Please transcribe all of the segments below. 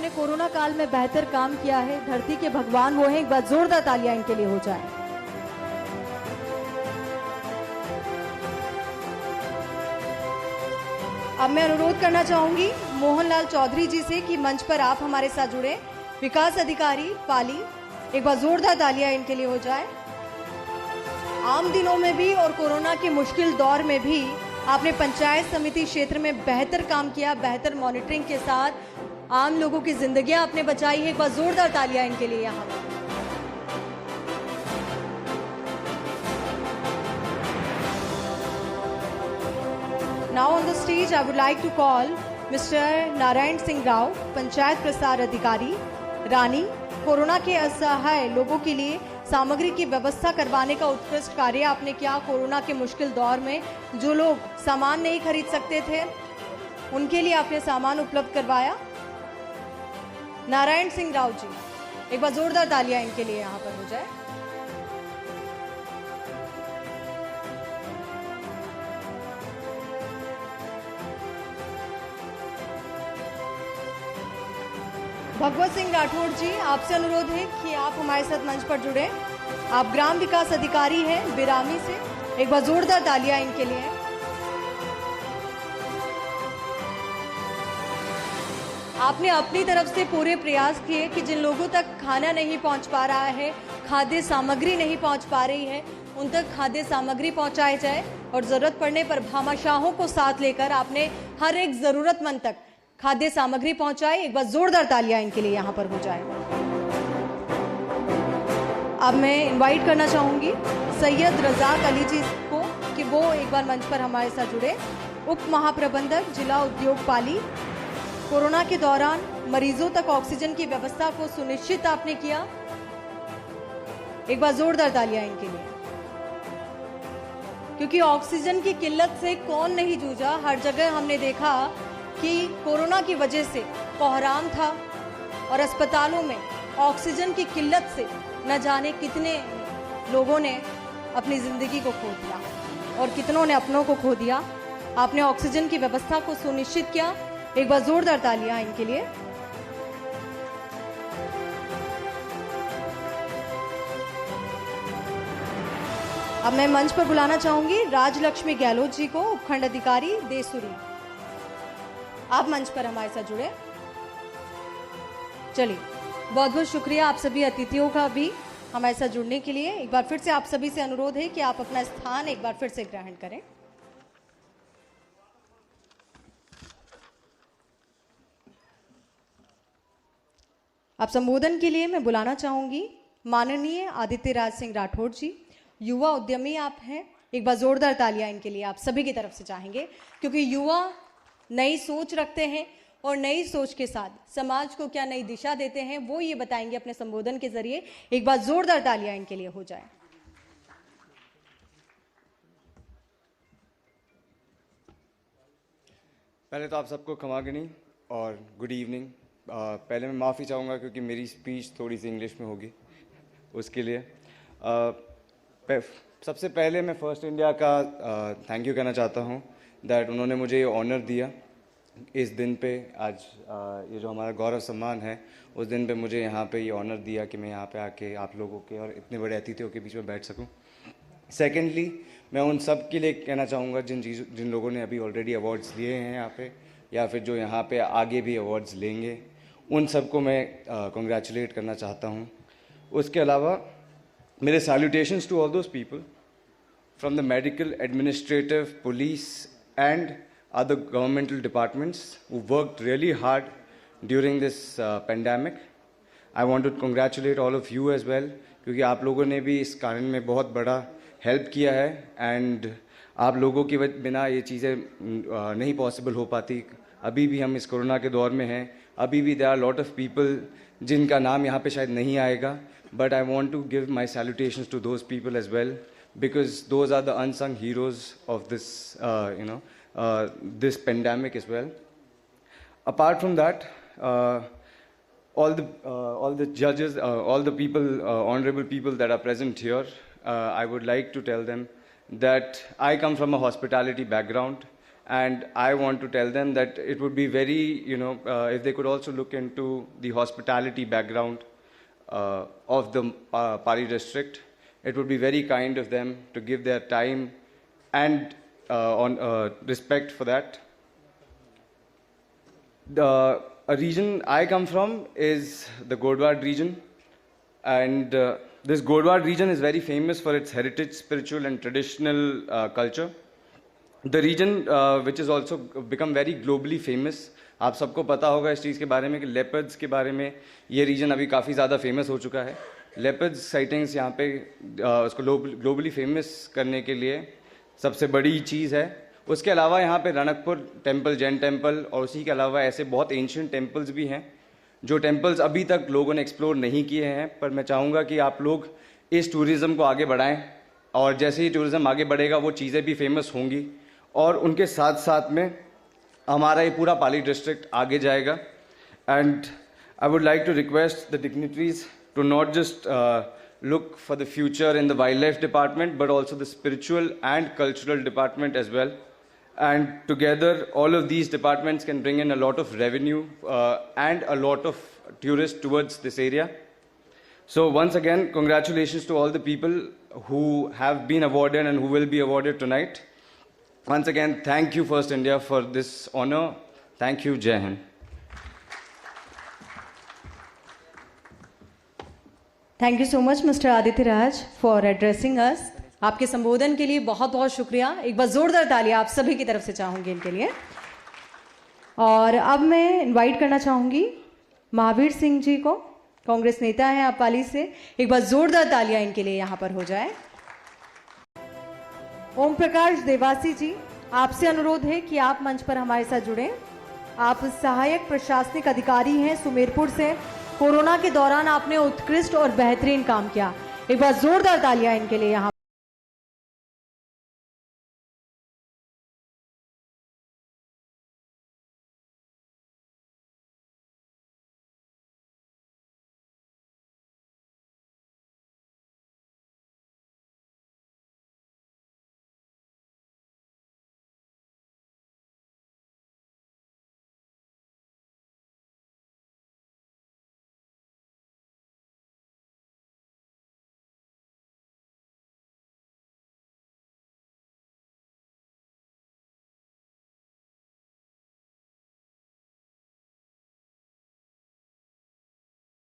जिन्होंने कोरोना काल में बेहतर काम किया है, धरती के भगवान वो हैं। एक बार जोरदार तालियां इनके लिए हो जाए। अब मैं अनुरोध करना चाहूंगी मोहनलाल चौधरी जी से कि मंच पर आप हमारे साथ जुड़े। विकास अधिकारी पाली, एक बार जोरदार तालियां इनके लिए हो जाए। आम दिनों में भी और कोरोना के मुश्किल दौर में भी आपने पंचायत समिति क्षेत्र में बेहतर काम किया, बेहतर मॉनिटरिंग के साथ आम लोगों की जिंदगियां आपने बचाई है। एक बार जोरदार तालियां इनके लिए यहाँ पर। Now on the stage, I would like to call Mr. Narayan Singh Rao, panchayat प्रसार अधिकारी, रानी। कोरोना के असहाय लोगों के लिए सामग्री की व्यवस्था करवाने का उत्कृष्ट कार्य आपने किया। कोरोना के मुश्किल दौर में जो लोग सामान नहीं खरीद सकते थे, उनके लिए आपने सामान उपलब्ध करवाया। नारायण सिंह राव जी, एक बार जोरदार तालियां इनके लिए यहाँ पर हो जाए। भगवत सिंह राठौड़ जी, आपसे अनुरोध है कि आप हमारे साथ मंच पर जुड़े। आप ग्राम विकास अधिकारी हैं बिरामी से। एक बार जोरदार तालियां इनके लिए। आपने अपनी तरफ से पूरे प्रयास किए कि जिन लोगों तक खाना नहीं पहुंच पा रहा है, खाद्य सामग्री नहीं पहुंच पा रही है, उन तक खाद्य सामग्री पहुंचाई जाए और जरूरत पड़ने पर भामाशाहों को साथ लेकर आपने हर एक जरूरतमंद तक खाद्य सामग्री पहुंचाए। एक बार जोरदार तालियां इनके लिए यहां पर हो जाए। अब मैं इनवाइट करना चाहूंगी सैयद रजाक अली जी को कि वो एक बार मंच पर हमारे साथ जुड़े। उप महाप्रबंधक जिला उद्योग पाली, कोरोना के दौरान मरीजों तक ऑक्सीजन की व्यवस्था को सुनिश्चित आपने किया। एक बार जोरदार तालियां इनके लिए, क्योंकि ऑक्सीजन की किल्लत से कौन नहीं जूझा। हर जगह हमने देखा कि कोरोना की वजह से कोहराम था और अस्पतालों में ऑक्सीजन की किल्लत से न जाने कितने लोगों ने अपनी जिंदगी को खो दिया और कितनों ने अपनों को खो दिया। आपने ऑक्सीजन की व्यवस्था को सुनिश्चित किया। एक बार जोरदार तालियां इनके लिए। अब मैं मंच पर बुलाना चाहूंगी राजलक्ष्मी गहलोत जी को, उपखंड अधिकारी देसुरी। आप मंच पर हमारे साथ जुड़े। चलिए, बहुत बहुत शुक्रिया आप सभी अतिथियों का भी हमारे साथ जुड़ने के लिए। एक बार फिर से आप सभी से अनुरोध है कि आप अपना स्थान एक बार फिर से ग्रहण करें। आप संबोधन के लिए मैं बुलाना चाहूंगी माननीय आदित्य राज सिंह राठौड़ जी। युवा उद्यमी आप हैं। एक बार जोरदार तालियां इनके लिए आप सभी की तरफ से चाहेंगे, क्योंकि युवा नई सोच रखते हैं और नई सोच के साथ समाज को क्या नई दिशा देते हैं, वो ये बताएंगे अपने संबोधन के जरिए। एक बार जोरदार तालियां इनके लिए हो जाए। पहले तो आप सबको खमागनी और गुड इवनिंग। पहले मैं माफ़ी चाहूँगा क्योंकि मेरी स्पीच थोड़ी सी इंग्लिश में होगी, उसके लिए सबसे पहले मैं फर्स्ट इंडिया का थैंक यू कहना चाहता हूँ दैट उन्होंने मुझे ये ऑनर दिया इस दिन पे। आज ये जो हमारा गौरव सम्मान है, उस दिन पे मुझे यहाँ पे ये ऑनर दिया कि मैं यहाँ पे आके आप लोगों के और इतने बड़े अतिथियों के बीच में बैठ सकूँ। सेकेंडली, मैं उन सब के लिए कहना चाहूँगा जिन लोगों ने अभी ऑलरेडी अवार्ड्स लिए हैं यहाँ पे, या फिर जो यहाँ पे आगे भी अवार्ड्स लेंगे, उन सबको मैं कॉन्ग्रेचुलेट करना चाहता हूँ। उसके अलावा मेरे salutations to all those people from the medical, administrative, police and other governmental departments who worked really hard during this pandemic. I want to congratulate all of you as well, क्योंकि आप लोगों ने भी इस कारण में बहुत बड़ा हेल्प किया है एंड आप लोगों के बिना ये चीज़ें नहीं पॉसिबल हो पाती। अभी भी हम इस कोरोना के दौर में हैं, अभी भी there are lot of people जिनका नाम यहाँ पे शायद नहीं आएगा, but I want to give my salutations to those people as well, because those are the unsung heroes of this, this pandemic as well. Apart from that, all the judges, all the people, honorable people that are present here, I would like to tell them that I come from a hospitality background, and I want to tell them that it would be very, if they could also look into the hospitality background of the Pali district, it would be very kind of them to give their time and on respect for that. A region I come from is the Godward region, and this Godward region is very famous for its heritage, spiritual and traditional culture. The region which is also become very globally famous, आप सबको पता होगा इस चीज़ के बारे में कि leopards के बारे में ये रीजन अभी काफ़ी ज़्यादा फेमस हो चुका है. लेपर्ड्स साइटिंग्स यहाँ पे उसको ग्लोबली फेमस करने के लिए सबसे बड़ी चीज़ है. उसके अलावा यहाँ पे रणकपुर टेम्पल, जैन टेम्पल, और उसी के अलावा ऐसे बहुत एंशियंट टेम्पल्स भी हैं जो टेम्पल्स अभी तक लोगों ने एक्सप्लोर नहीं किए हैं. पर मैं चाहूँगा कि आप लोग इस टूरिज़्म को आगे बढ़ाएं, और जैसे ही टूरिज़्म आगे बढ़ेगा वो चीज़ें भी फेमस होंगी, और उनके साथ साथ में हमारा ये पूरा पाली डिस्ट्रिक्ट आगे जाएगा. And I would like to request the dignitaries to not just look for the future in the wildlife department, but also the spiritual and cultural department as well. And together, all of these departments can bring in a lot of revenue and a lot of tourists towards this area. So once again, congratulations to all the people who have been awarded and who will be awarded tonight. Once again, thank you First India for this honor. Thank you. Jai Hind. Thank you so much mister Aditya Raj for addressing us. आपके संबोधन के लिए बहुत बहुत शुक्रिया. एक बार जोरदार तालियां आप सभी की तरफ से चाहूंगी इनके लिए. और अब मैं इनवाइट करना चाहूंगी महावीर सिंह जी को, कांग्रेस नेता हैं आप पाली से. एक बार जोरदार तालियां इनके लिए यहां पर हो जाए. ओम प्रकाश देवासी जी, आपसे अनुरोध है कि आप मंच पर हमारे साथ जुड़े. आप सहायक प्रशासनिक अधिकारी हैं सुमेरपुर से. कोरोना के दौरान आपने उत्कृष्ट और बेहतरीन काम किया. एक बार जोरदार तालियां इनके लिए यहां.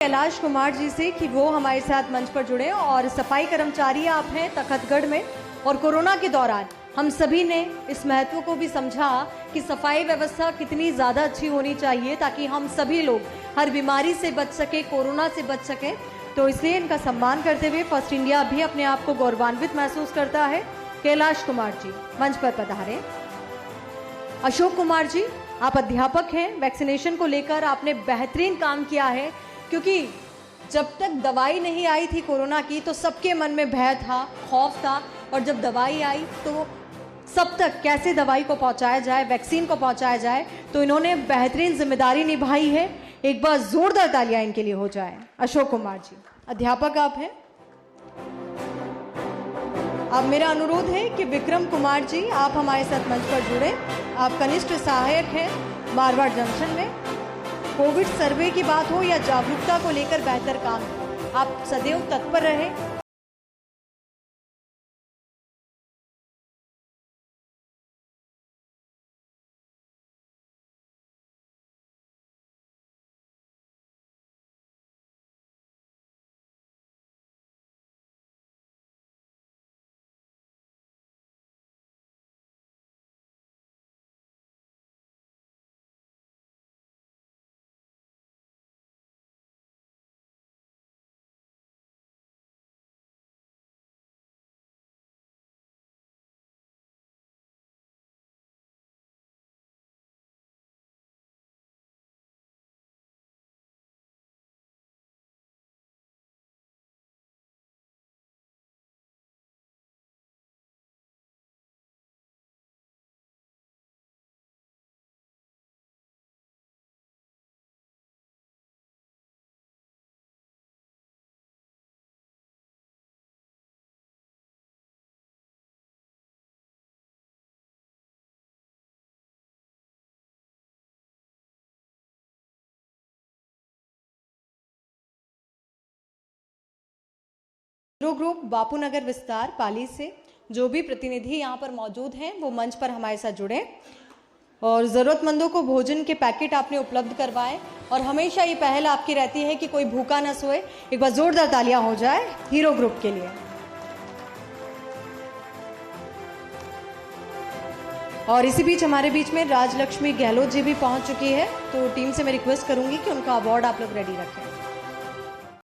कैलाश कुमार जी से कि वो हमारे साथ मंच पर जुड़े. और सफाई कर्मचारी आप हैं तखतगढ़ में, और कोरोना के दौरान हम सभी ने इस महत्व को भी समझा कि सफाई व्यवस्था कितनी ज़्यादा अच्छी होनी चाहिए ताकि हम सभी लोग हर बीमारी से बच सके, कोरोना से बच सके. तो इसलिए इनका सम्मान करते हुए फर्स्ट इंडिया भी अपने आप को गौरवान्वित महसूस करता है. कैलाश कुमार जी मंच पर पधारें. अशोक कुमार जी, आप अध्यापक हैं. वैक्सीनेशन को लेकर आपने बेहतरीन काम किया है, क्योंकि जब तक दवाई नहीं आई थी कोरोना की तो सबके मन में भय था, खौफ था, और जब दवाई आई तो सब तक कैसे दवाई को पहुंचाया जाए, वैक्सीन को पहुंचाया जाए, तो इन्होंने बेहतरीन जिम्मेदारी निभाई है. एक बार जोरदार तालियां इनके लिए हो जाए. अशोक कुमार जी, अध्यापक आप हैं. अब मेरा अनुरोध है कि विक्रम कुमार जी आप हमारे साथ मंच पर जुड़े. आप कनिष्ठ सहायक हैं मारवाड़ जंक्शन में. कोविड सर्वे की बात हो या जागरूकता को लेकर बेहतर काम, आप सदैव तत्पर रहे. हीरो ग्रुप बापू नगर विस्तार पाली से जो भी प्रतिनिधि यहाँ पर मौजूद हैं वो मंच पर हमारे साथ जुड़े और ज़रूरतमंदों को भोजन के पैकेट आपने उपलब्ध करवाए और हमेशा ये पहल आपकी रहती है कि कोई भूखा ना सोए। एक बार जोरदार तालियां हो जाए हीरो ग्रुप के लिए। और इसी बीच हमारे बीच में राजलक्ष्मी गहलोत जी भी पहुंच चुकी है, तो टीम से मैं रिक्वेस्ट करूंगी कि उनका अवार्ड आप लोग रेडी रखें।